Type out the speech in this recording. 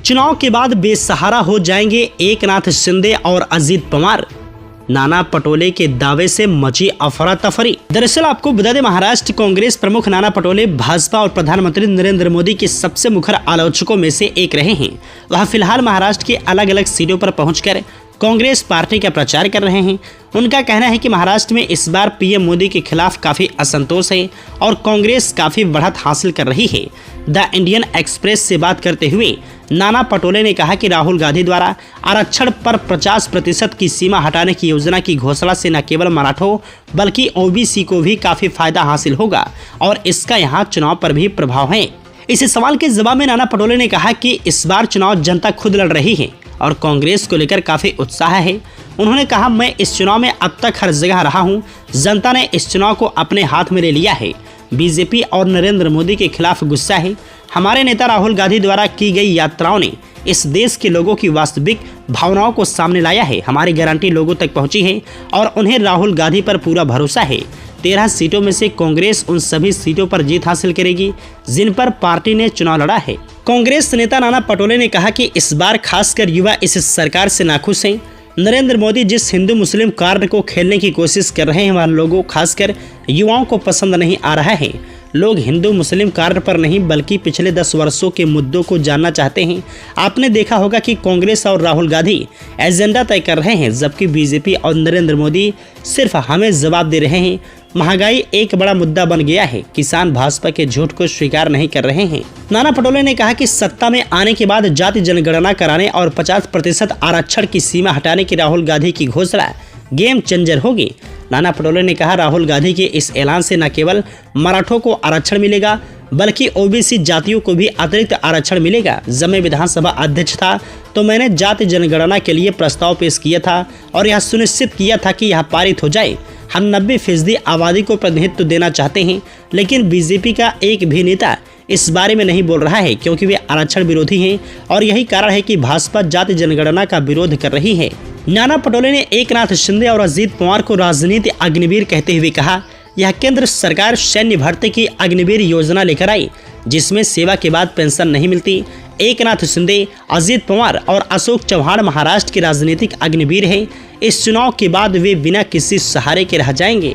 चुनाव के बाद बेसहारा हो जाएंगे एकनाथ शिंदे और अजित पवार। नाना पटोले के दावे से मची अफरा तफरी। दरअसल आपको बता दें, महाराष्ट्र कांग्रेस प्रमुख नाना पटोले भाजपा और प्रधानमंत्री नरेंद्र मोदी के सबसे मुखर आलोचकों में से एक रहे हैं। वह फिलहाल महाराष्ट्र के अलग अलग सीटों पर पहुंचकर कांग्रेस पार्टी का प्रचार कर रहे हैं। उनका कहना है कि महाराष्ट्र में इस बार पीएम मोदी के खिलाफ काफी असंतोष है और कांग्रेस काफी बढ़त हासिल कर रही है। द इंडियन एक्सप्रेस से बात करते हुए नाना पटोले ने कहा कि राहुल गांधी द्वारा आरक्षण पर 50% की सीमा हटाने की योजना की घोषणा से न केवल मराठों बल्कि ओबीसी को भी काफी फायदा हासिल होगा और इसका यहाँ चुनाव पर भी प्रभाव है। इस सवाल के जवाब में नाना पटोले ने कहा कि इस बार चुनाव जनता खुद लड़ रही है और कांग्रेस को लेकर काफी उत्साह है। उन्होंने कहा, मैं इस चुनाव में अब तक हर जगह रहा हूं, जनता ने इस चुनाव को अपने हाथ में ले लिया है। बीजेपी और नरेंद्र मोदी के खिलाफ गुस्सा है। हमारे नेता राहुल गांधी द्वारा की गई यात्राओं ने इस देश के लोगों की वास्तविक भावनाओं को सामने लाया है। हमारी गारंटी लोगों तक पहुंची है और उन्हें राहुल गांधी पर पूरा भरोसा है। 13 सीटों में से कांग्रेस उन सभी सीटों पर जीत हासिल करेगी जिन पर पार्टी ने चुनाव लड़ा है। कांग्रेस नेता नाना पटोले ने कहा कि इस बार खासकर युवा इस सरकार से नाखुश हैं। नरेंद्र मोदी जिस हिंदू मुस्लिम कार्ड को खेलने की कोशिश कर रहे हैं वह लोगों खासकर युवाओं को पसंद नहीं आ रहा है। लोग हिंदू मुस्लिम कार्ड पर नहीं बल्कि पिछले 10 वर्षों के मुद्दों को जानना चाहते हैं। आपने देखा होगा कि कांग्रेस और राहुल गांधी एजेंडा तय कर रहे हैं जबकि बीजेपी और नरेंद्र मोदी सिर्फ हमें जवाब दे रहे हैं। महंगाई एक बड़ा मुद्दा बन गया है। किसान भाजपा के झूठ को स्वीकार नहीं कर रहे हैं। नाना पटोले ने कहा कि सत्ता में आने के बाद जाति जनगणना कराने और 50% आरक्षण की सीमा हटाने की राहुल गांधी की घोषणा गेम चेंजर होगी। नाना पटोले ने कहा, राहुल गांधी के इस ऐलान से न केवल मराठों को आरक्षण मिलेगा बल्कि ओबीसी जातियों को भी अतिरिक्त आरक्षण मिलेगा। जब मैं विधानसभा अध्यक्ष था तो मैंने जाति जनगणना के लिए प्रस्ताव पेश किया था और यह सुनिश्चित किया था कि यह पारित हो जाए। हम 90% आबादी को प्रतिनिधित्व देना चाहते हैं, लेकिन बीजेपी का एक भी नेता इस बारे में नहीं बोल रहा है क्योंकि वे आरक्षण विरोधी हैं और यही कारण है कि भाजपा जाति जनगणना का विरोध कर रही है। नाना पटोले ने एकनाथ शिंदे और अजित पवार को राजनीति अग्निवीर कहते हुए कहा, यह केंद्र सरकार सैन्य भर्ती की अग्निवीर योजना लेकर आई जिसमें सेवा के बाद पेंशन नहीं मिलती। एकनाथ शिंदे, अजित पवार और अशोक चौहान महाराष्ट्र के राजनीतिक अग्निवीर हैं। इस चुनाव के बाद वे बिना किसी सहारे के रह जाएंगे।